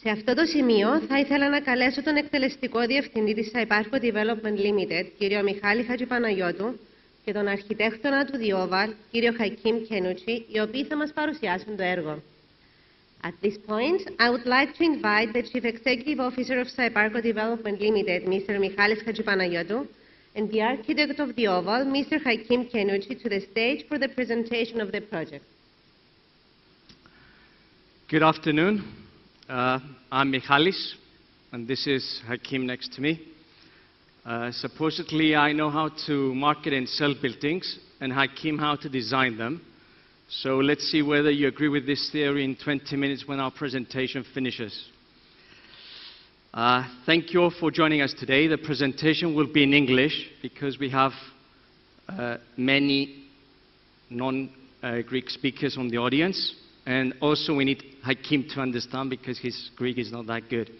Σε αυτό το σημείο θα ήθελα να καλέσω τον εκτελεστικό διευθυντή της Cybarco Development Limited, κύριο Michalis Hadjipanayiotou, και τον αρχιτέκτονα του Dioval, κύριο Hakim Khennouchi, οι οποίοι θα μας παρουσιάσουν το έργο. At this point, I would like to invite the Chief Executive Officer of Cybarco Development Limited, Mr. Michalis Hadjipanayiotou, and the architect of Dioval, Mr. Hakim Khennouchi, to the stage for the presentation of the project. Good afternoon. I'm Michalis, and this is Hakim next to me. Supposedly, I know how to market and sell buildings, and Hakim how to design them. So let's see whether you agree with this theory in 20 minutes when our presentation finishes. Thank you all for joining us today. The presentation will be in English because we have many non-Greek speakers on the audience. And also we need Hakim to understand because his Greek is not that good.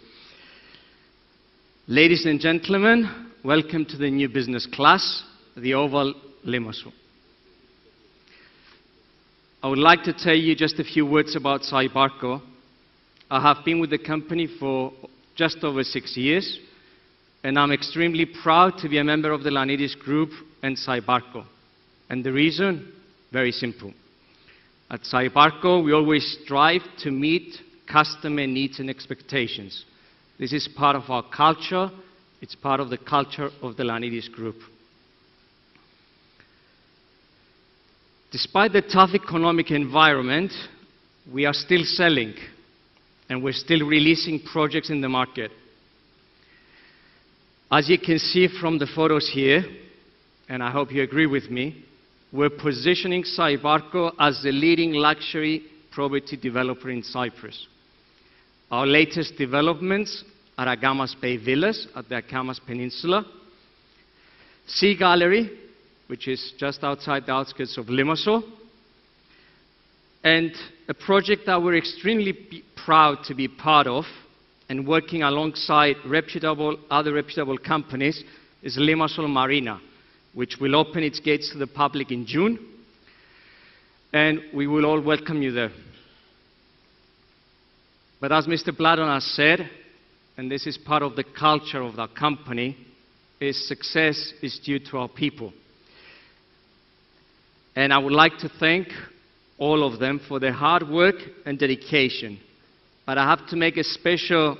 Ladies and gentlemen, welcome to the new business class, the Oval Limassol. I would like to tell you just a few words about Cybarco. I have been with the company for just over 6 years, and I'm extremely proud to be a member of the Lanidis Group and Cybarco. And the reason? Very simple. At Cybarco, we always strive to meet customer needs and expectations. This is part of our culture. It's part of the culture of the Lanidis Group. Despite the tough economic environment, we are still selling, and we're still releasing projects in the market. As you can see from the photos here, and I hope you agree with me, we're positioning Cybarco as the leading luxury property developer in Cyprus. Our latest developments are Agamas Bay Villas at the Akamas Peninsula, Sea Gallery, which is just outside the outskirts of Limassol, and a project that we're extremely proud to be part of and working alongside other reputable companies is Limassol Marina, which will open its gates to the public in June, and we will all welcome you there. But as Mr. Bladon has said, and this is part of the culture of our company, is success is due to our people. And I would like to thank all of them for their hard work and dedication. But I have to make a special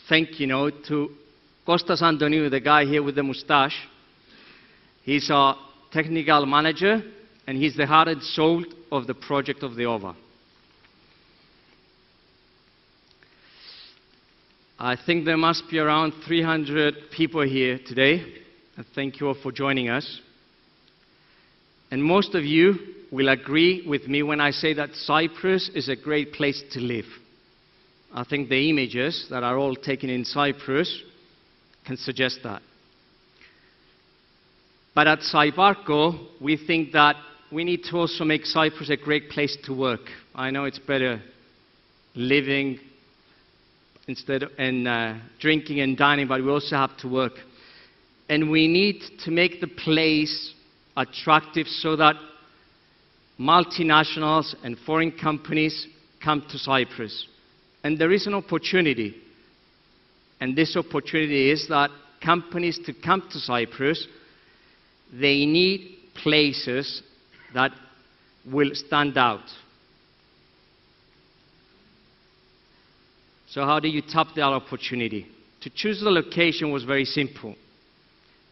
thank you note to Kostas Antoniou, the guy here with the mustache. He's our technical manager, and he's the heart and soul of the project of the OVA. I think there must be around 300 people here today, and thank you all for joining us. And most of you will agree with me when I say that Cyprus is a great place to live. I think the images that are all taken in Cyprus can suggest that. But at Cybarco, we think that we need to also make Cyprus a great place to work. I know it's better living and drinking and dining, but we also have to work. And we need to make the place attractive so that multinationals and foreign companies come to Cyprus. And there is an opportunity. And this opportunity is that companies to come to Cyprus, they need places that will stand out. So how do you tap that opportunity? To choose the location was very simple.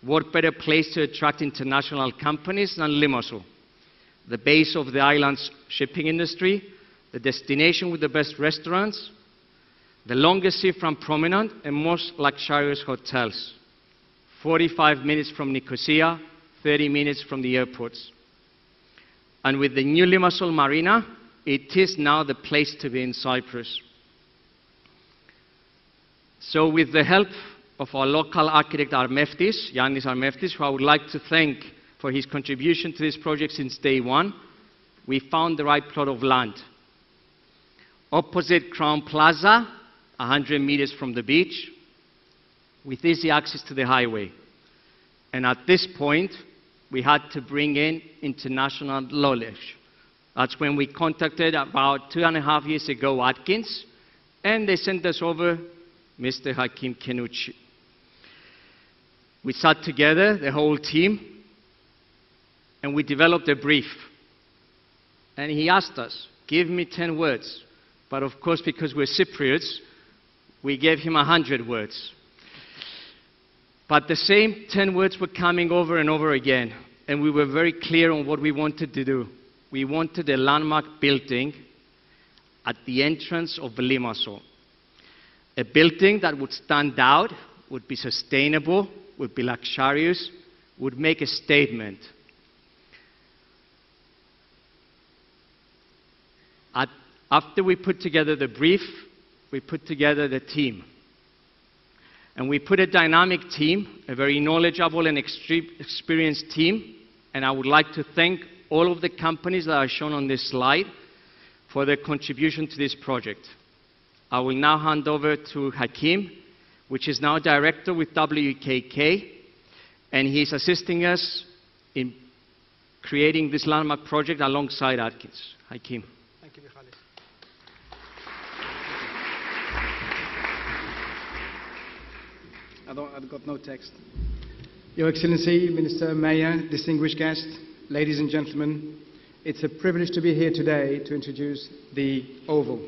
What better place to attract international companies than Limassol, the base of the island's shipping industry, the destination with the best restaurants, the longest seafront promenade, and most luxurious hotels. 45 minutes from Nicosia, 30 minutes from the airports. And with the new Limassol Marina, it is now the place to be in Cyprus. So with the help of our local architect Yannis Armeftis, who I would like to thank for his contribution to this project since day one, we found the right plot of land. Opposite Crown Plaza, 100 meters from the beach, with easy access to the highway. And at this point, we had to bring in international knowledge. That's when we contacted about 2.5 years ago Atkins, And they sent us over Mr. Hakim Khennouchi. We sat together, the whole team, and we developed a brief. And he asked us, give me 10 words. But of course, because we're Cypriots, we gave him 100 words. But the same 10 words were coming over and over again. And we were very clear on what we wanted to do. We wanted a landmark building at the entrance of Limassol. A building that would stand out, would be sustainable, would be luxurious, would make a statement. After we put together the brief, we put together the team. And we put a dynamic team, a very knowledgeable and experienced team. And I would like to thank all of the companies that are shown on this slide for their contribution to this project. I will now hand over to Hakim, which is now director with WKK, and he's assisting us in creating this landmark project alongside Atkins. Hakim. Thank you, Michalis. I've got no text. Your Excellency, Minister, Mayor, distinguished guests, ladies and gentlemen, it's a privilege to be here today to introduce the Oval.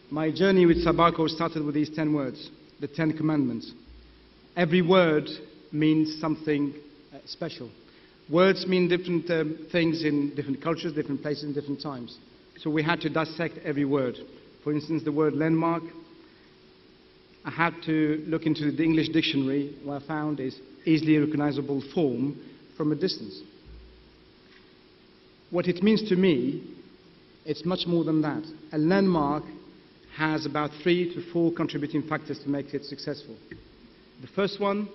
My journey with Cybarco started with these 10 words, the 10 commandments. Every word means something special. Words mean different things in different cultures, different places, and different times. So we had to dissect every word. For instance, the word landmark, I had to look into the English dictionary. What I found is easily recognizable form from a distance. What it means to me, it's much more than that. A landmark has about 3 to 4 contributing factors to make it successful. The first one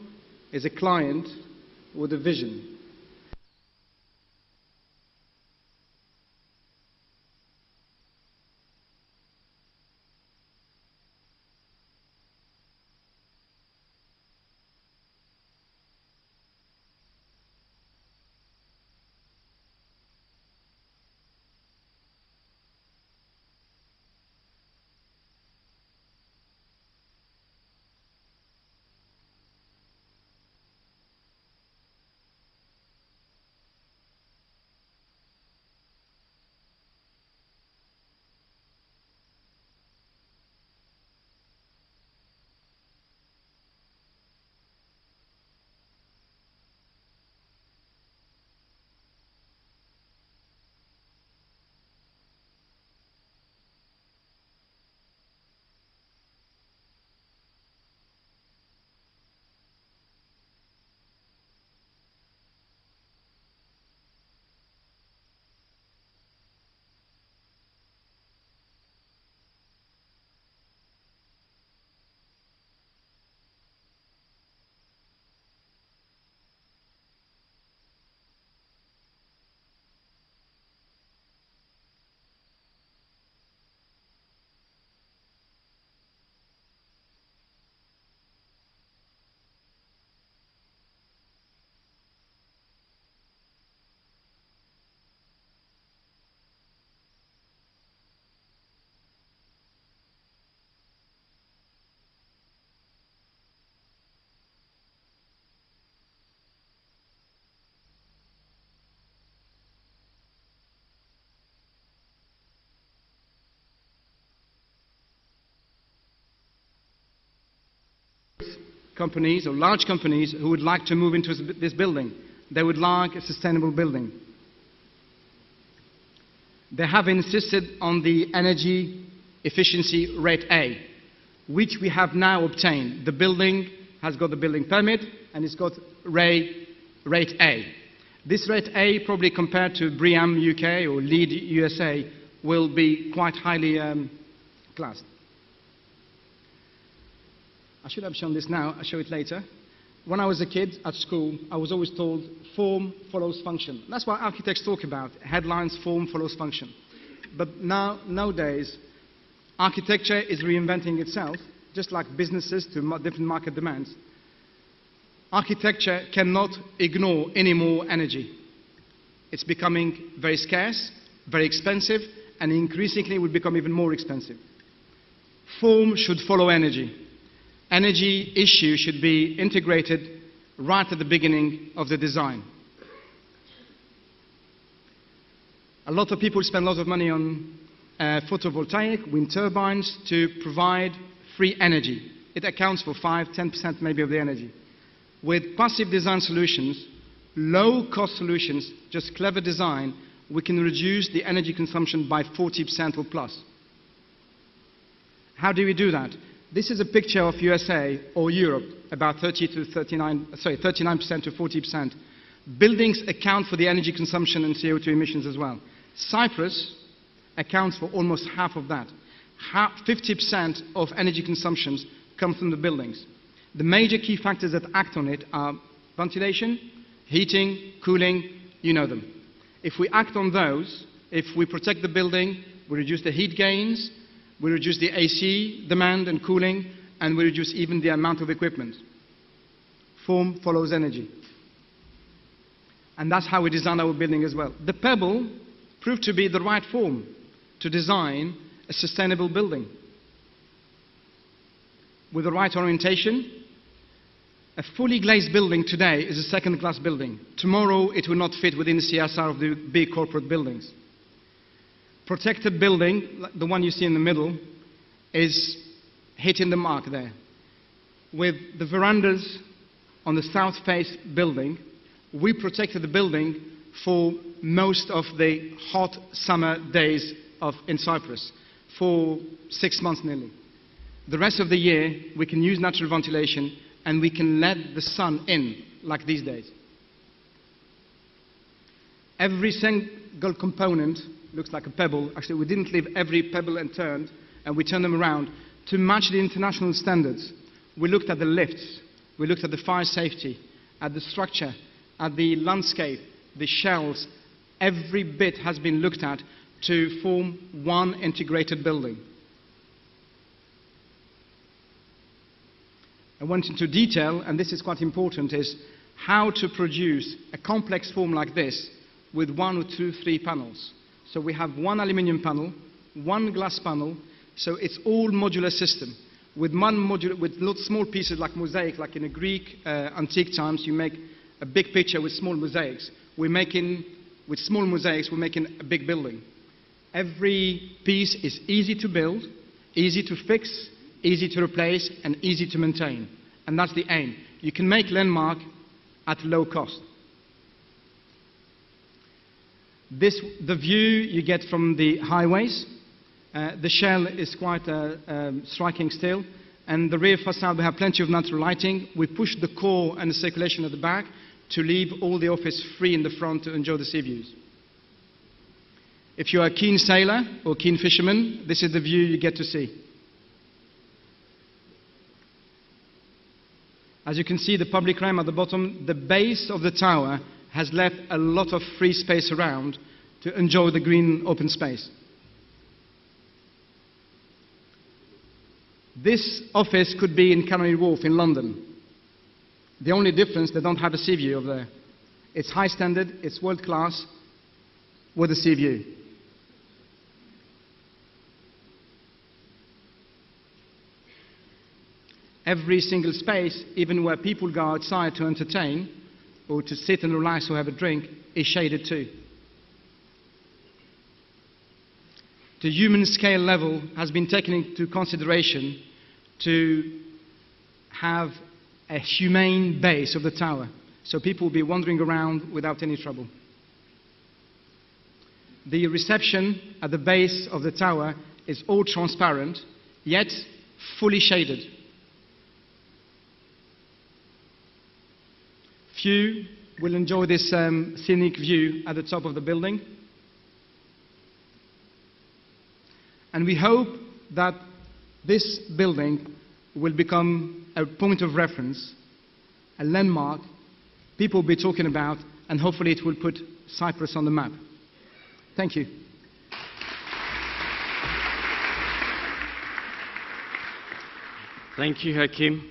is a client with a vision. Companies or large companies who would like to move into this building. They would like a sustainable building. They have insisted on the energy efficiency rate A, which we have now obtained. The building has got the building permit and it's got rate A. This rate A, probably compared to BREEAM UK or LEED USA, will be quite highly classed. I should have shown this now, I'll show it later. When I was a kid at school, I was always told form follows function. That's what architects talk about, headlines, form follows function. But nowadays, architecture is reinventing itself, just like businesses to different market demands. Architecture cannot ignore any more energy. It's becoming very scarce, very expensive, and increasingly will become even more expensive. Form should follow energy. Energy issue should be integrated right at the beginning of the design. A lot of people spend a lot of money on photovoltaic, wind turbines to provide free energy. It accounts for 5–10% maybe of the energy. With passive design solutions, low-cost solutions, just clever design, we can reduce the energy consumption by 40% or plus. How do we do that? This is a picture of USA or Europe, about 39% to 40%. Buildings account for the energy consumption and CO2 emissions as well. Cyprus accounts for almost half of that. 50% of energy consumptions come from the buildings. The major key factors that act on it are ventilation, heating, cooling, you know them. If we act on those, if we protect the building, we reduce the heat gains, we reduce the AC demand and cooling, and we reduce even the amount of equipment. Form follows energy. And that's how we design our building as well. The pebble proved to be the right form to design a sustainable building. With the right orientation, a fully glazed building today is a second-class building. Tomorrow, it will not fit within the CSR of the big corporate buildings. Protected building, like the one you see in the middle, is hitting the mark there. With the verandas on the south face building, we protected the building for most of the hot summer days in Cyprus, for 6 months nearly. The rest of the year, we can use natural ventilation and we can let the sun in, like these days. Every single component looks like a pebble. Actually, we didn't leave every pebble unturned, and we turned them around to match the international standards. We looked at the lifts, we looked at the fire safety, at the structure, at the landscape, the shells. Every bit has been looked at to form one integrated building. I went into detail, and this is quite important, is how to produce a complex form like this with 1 or 2, 3 panels. So we have one aluminium panel, one glass panel, so it's all modular system. With small pieces like mosaic, like in a Greek antique times, you make a big picture with small mosaics. With small mosaics, we're making a big building. Every piece is easy to build, easy to fix, easy to replace, and easy to maintain. And that's the aim. You can make landmark at low cost. The view you get from the highways. The shell is quite striking still. And the rear facade, we have plenty of natural lighting. We push the core and the circulation at the back to leave all the office free in the front to enjoy the sea views. If you're a keen sailor or keen fisherman, this is the view you get to see. As you can see, the public realm at the bottom, the base of the tower has left a lot of free space around to enjoy the green open space. This office could be in Canary Wharf in London. The only difference, they don't have a sea view over there. It's high standard, it's world class, with a sea view. Every single space, even where people go outside to entertain, or to sit and relax or have a drink, is shaded too. The human scale level has been taken into consideration to have a humane base of the tower, so people will be wandering around without any trouble. The reception at the base of the tower is all transparent, yet fully shaded. Few will enjoy this scenic view at the top of the building. And we hope that this building will become a point of reference, a landmark people will be talking about, and hopefully it will put Cyprus on the map. Thank you. Thank you, Hakim.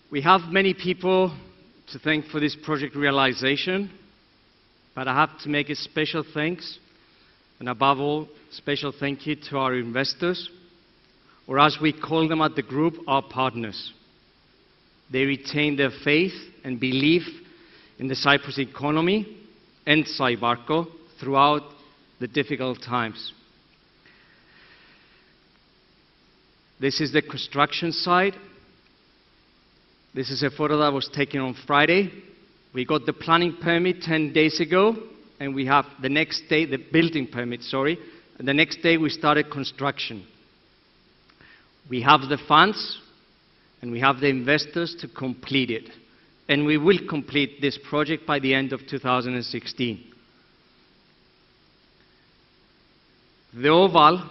We have many people to thank for this project realization, but I have to make a special thanks And above all, special thank you to our investors, or as we call them at the group, our partners. They retain their faith and belief in the Cyprus economy and Cybarco throughout the difficult times. This is the construction site. This is a photo that was taken on Friday. We got the planning permit 10 days ago, and we have the next day, the building permit, sorry, and the next day we started construction. We have the funds, and we have the investors to complete it. And we will complete this project by the end of 2016. The Oval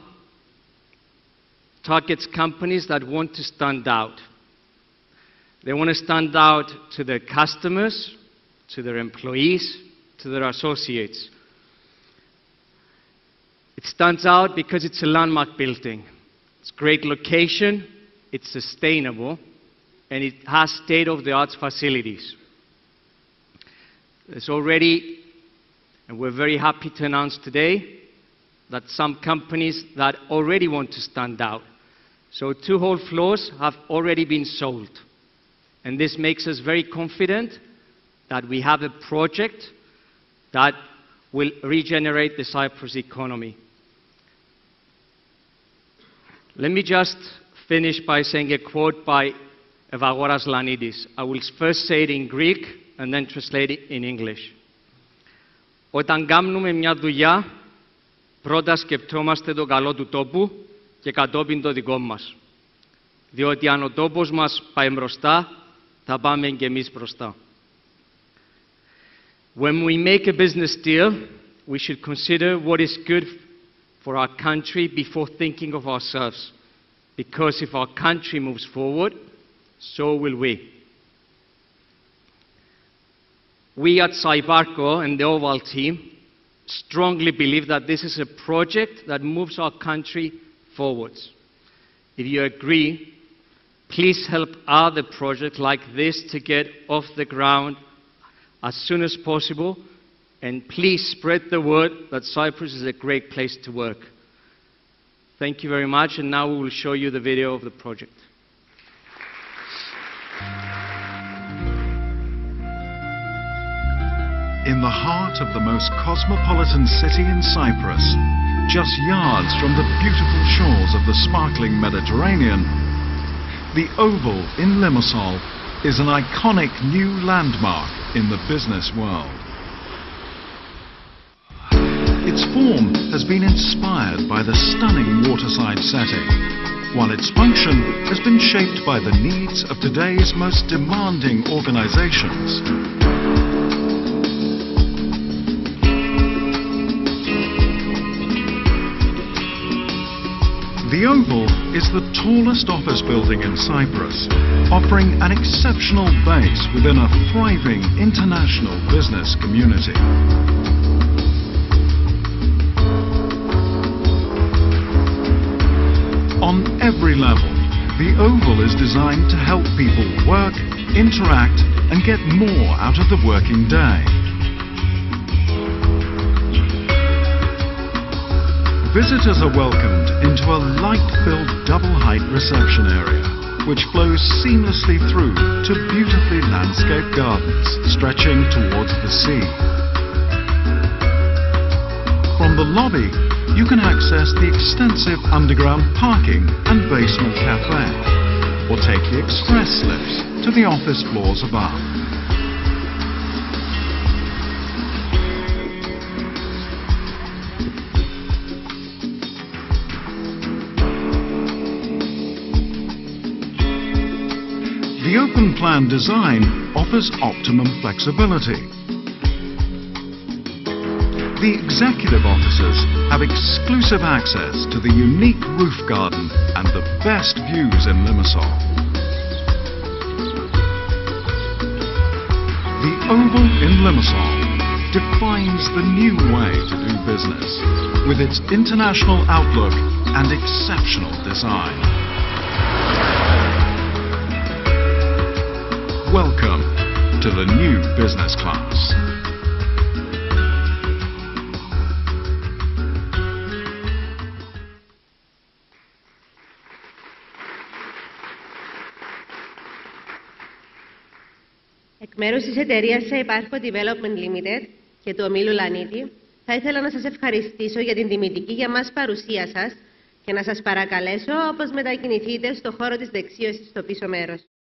targets companies that want to stand out. They want to stand out to their customers, to their employees, to their associates. It stands out because it's a landmark building. It's a great location, it's sustainable, and it has state-of-the-art facilities. There's already, and we're very happy to announce today, that some companies that already want to stand out. So 2 whole floors have already been sold. And this makes us very confident that we have a project that will regenerate the Cyprus economy. Let me just finish by saying a quote by Evagoras Lanidis. I will first say it in Greek and then translate it in English. Όταν κάνουμε μια δουλειά, πρώτα σκεφτόμαστε το καλό του τόπου και κατόπιν το δικό μας. Διότι αν ο τόπος μας πάει μπροστά, θα πάμε και εμείς μπροστά. When we make a business deal, we should consider what is good for our country before thinking of ourselves. Because if our country moves forward, so will we. We at Cybarco and the Oval team strongly believe that this is a project that moves our country forwards. If you agree, please help other projects like this to get off the ground as soon as possible, and please spread the word that Cyprus is a great place to work. Thank you very much, and now we will show you the video of the project. In the heart of the most cosmopolitan city in Cyprus, just yards from the beautiful shores of the sparkling Mediterranean, the Oval in Limassol is an iconic new landmark in the business world. Its form has been inspired by the stunning waterside setting, while its function has been shaped by the needs of today's most demanding organizations. The Oval is the tallest office building in Cyprus, offering an exceptional base within a thriving international business community. On every level, the Oval is designed to help people work, interact, and get more out of the working day. Visitors are welcomed into a light-filled double-height reception area, which flows seamlessly through to beautifully landscaped gardens stretching towards the sea. From the lobby, you can access the extensive underground parking and basement cafe, or take the express lifts to the office floors above. The open-plan design offers optimum flexibility. The executive offices have exclusive access to the unique roof garden and the best views in Limassol. The Oval in Limassol defines the new way to do business with its international outlook and exceptional design. Welcome to the new business class. Εκ μέρους της εταιρείας Cybarco Development Limited και του ομίλου Λανίτη, θα ήθελα να σας ευχαριστήσω για την τιμητική για μας παρουσία σας και να σας παρακαλέσω όπως μετακινηθείτε στο χώρο της δεξίωσης στο πίσω μέρος.